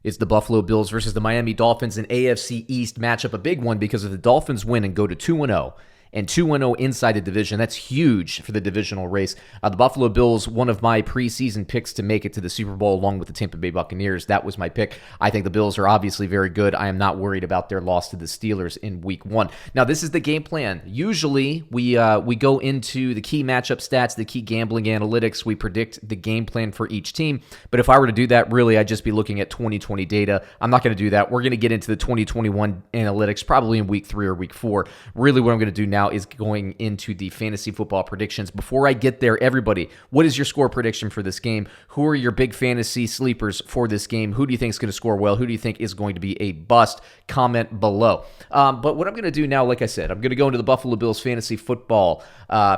is the Buffalo Bills versus the Miami Dolphins, an AFC East matchup, a big one because if the Dolphins win and go to 2-0 and 2-0 inside the division, that's huge for the divisional race. The Buffalo Bills, one of my preseason picks to make it to the Super Bowl along with the Tampa Bay Buccaneers. That was my pick. I think the Bills are obviously very good. I am not worried about their loss to the Steelers in Week 1. Now, this is the game plan. Usually, we go into the key matchup stats, the key gambling analytics. We predict the game plan for each team. But if I were to do that, really, I'd just be looking at 2020 data. I'm not going to do that. We're going to get into the 2021 analytics probably in Week 3 or Week 4. Really, what I'm going to do now is going into the fantasy football predictions. Before I get there, everybody, what is your score prediction for this game? Who are your big fantasy sleepers for this game? Who do you think is going to score well? Who do you think is going to be a bust? Comment below. But what I'm going to do now, like I said, I'm going to go into the Buffalo Bills fantasy football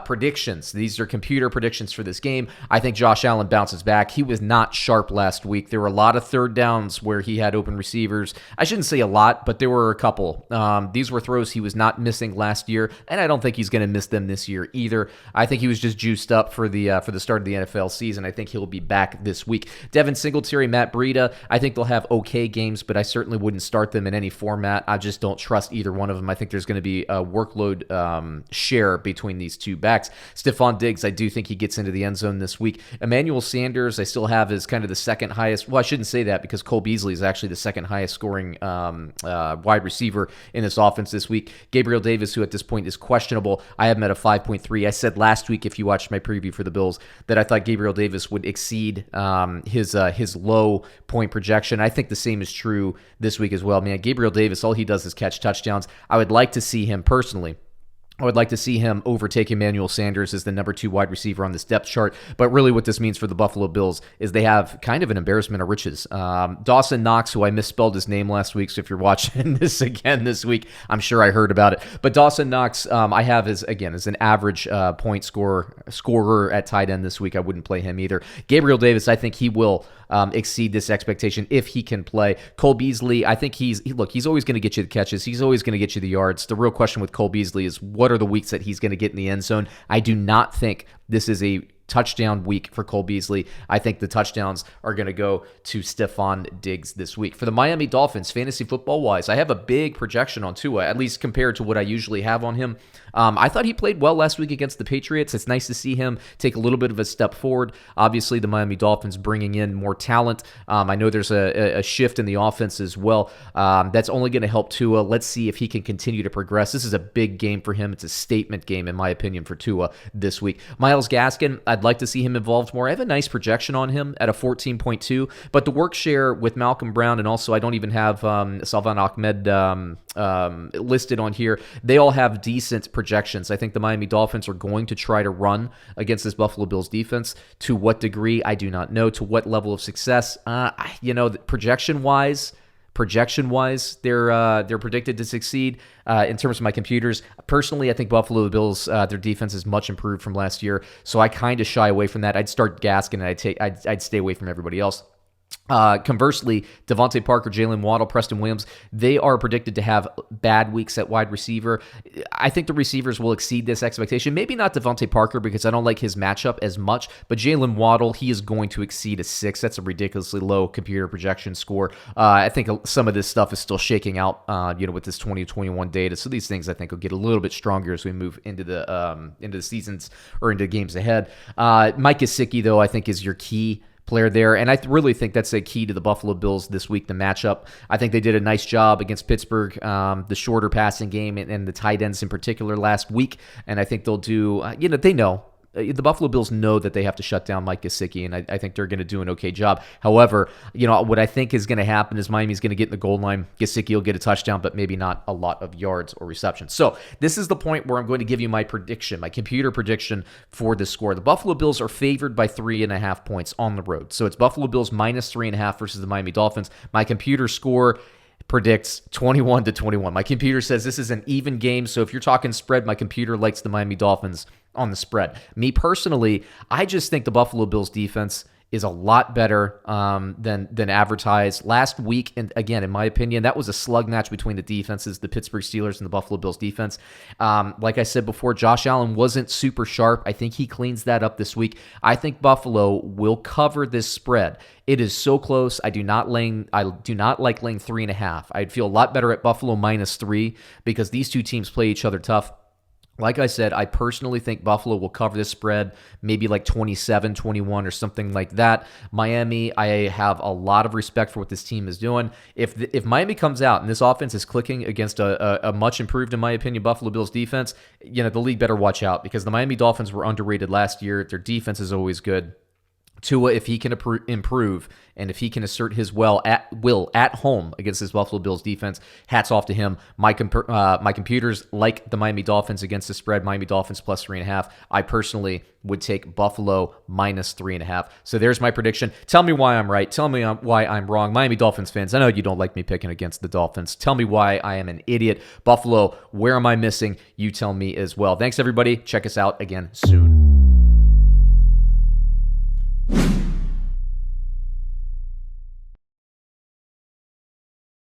predictions. These are computer predictions for this game. I think Josh Allen bounces back. He was not sharp last week. There were a lot of third downs where he had open receivers. I shouldn't say a lot, but there were a couple. These were throws he was not missing last year, and I don't think he's going to miss them this year either. I think he was just juiced up for the start of the NFL season. I think he'll be back this week. Devin Singletary, Matt Breida, I think they'll have okay games, but I certainly wouldn't start them in any format. I just don't trust either one of them. I think there's going to be a workload share between these two backs. Stefon Diggs, I do think he gets into the end zone this week. Emmanuel Sanders, I still have as kind of the second highest. Well, I shouldn't say that because Cole Beasley is actually the second highest scoring wide receiver in this offense this week. Gabriel Davis, who at this point is questionable, I have him at a 5.3. I said last week, if you watched my preview for the Bills, that I thought Gabriel Davis would exceed his low point projection. I think the same is true this week as well. Man, Gabriel Davis, all he does is catch touchdowns. I would like to see him personally. I would like to see him overtake Emmanuel Sanders as the number 2 wide receiver on this depth chart. But really what this means for the Buffalo Bills is they have kind of an embarrassment of riches. Dawson Knox, who I misspelled his name last week, so if you're watching this again this week, I'm sure I heard about it. But Dawson Knox, I have as an average point scorer at tight end this week. I wouldn't play him either. Gabriel Davis, I think he will exceed this expectation if he can play. Cole Beasley, I think he's always going to get you the catches. He's always going to get you the yards. The real question with Cole Beasley is what are the weeks that he's going to get in the end zone? I do not think this is a touchdown week for Cole Beasley. I think the touchdowns are going to go to Stefon Diggs this week. For the Miami Dolphins, fantasy football-wise, I have a big projection on Tua, at least compared to what I usually have on him. I thought he played well last week against the Patriots. It's nice to see him take a little bit of a step forward. Obviously, the Miami Dolphins bringing in more talent. I know there's a shift in the offense as well. That's only going to help Tua. Let's see if he can continue to progress. This is a big game for him. It's a statement game, in my opinion, for Tua this week. Myles Gaskin, I'd like to see him involved more. I have a nice projection on him at a 14.2, but the work share with Malcolm Brown, and also I don't even have Salvan Ahmed listed on here. They all have decent projections. I think the Miami Dolphins are going to try to run against this Buffalo Bills defense. To what degree, I do not know. To what level of success, projection-wise, they're predicted to succeed in terms of my computers. Personally, I think Buffalo Bills, their defense is much improved from last year, so I kind of shy away from that. I'd start Gaskin, and I'd stay away from everybody else. Conversely, Devontae Parker, Jalen Waddle, Preston Williams, they are predicted to have bad weeks at wide receiver. I think the receivers will exceed this expectation. Maybe not Devontae Parker because I don't like his matchup as much, but Jalen Waddle, he is going to exceed a 6. That's a ridiculously low computer projection score. I think some of this stuff is still shaking out, with this 2021 data. So these things I think will get a little bit stronger as we move into the seasons or into games ahead. Mike Gesicki, though, I think is your key player there, and I really think that's a key to the Buffalo Bills this week, the matchup. I think they did a nice job against Pittsburgh, the shorter passing game and the tight ends in particular last week, and I think they'll do, they know. The Buffalo Bills know that they have to shut down Mike Gesicki, and I think they're going to do an okay job. However, what I think is going to happen is Miami's going to get in the goal line. Gesicki will get a touchdown, but maybe not a lot of yards or receptions. So this is the point where I'm going to give you my prediction, my computer prediction for this score. The Buffalo Bills are favored by 3.5 points on the road. So it's Buffalo Bills minus 3.5 versus the Miami Dolphins. My computer score predicts 21-21. My computer says this is an even game, so if you're talking spread, my computer likes the Miami Dolphins on the spread. Me personally, I just think the Buffalo Bills defense is a lot better than advertised. Last week, and again, in my opinion, that was a slug match between the defenses, the Pittsburgh Steelers and the Buffalo Bills defense. Like I said before, Josh Allen wasn't super sharp. I think he cleans that up this week. I think Buffalo will cover this spread. It is so close. I do not like laying 3.5. I'd feel a lot better at Buffalo -3 because these two teams play each other tough. Like I said, I personally think Buffalo will cover this spread, maybe like 27, 21 or something like that. Miami, I have a lot of respect for what this team is doing. If Miami comes out and this offense is clicking against a much improved, in my opinion, Buffalo Bills defense, the league better watch out because the Miami Dolphins were underrated last year. Their defense is always good. Tua, if he can improve and if he can assert his will at home against this Buffalo Bills defense, hats off to him. My computers like the Miami Dolphins against the spread, Miami Dolphins +3.5. I personally would take Buffalo -3.5. So there's my prediction. Tell me why I'm right. Tell me why I'm wrong. Miami Dolphins fans, I know you don't like me picking against the Dolphins. Tell me why I am an idiot. Buffalo, where am I missing? You tell me as well. Thanks, everybody. Check us out again soon.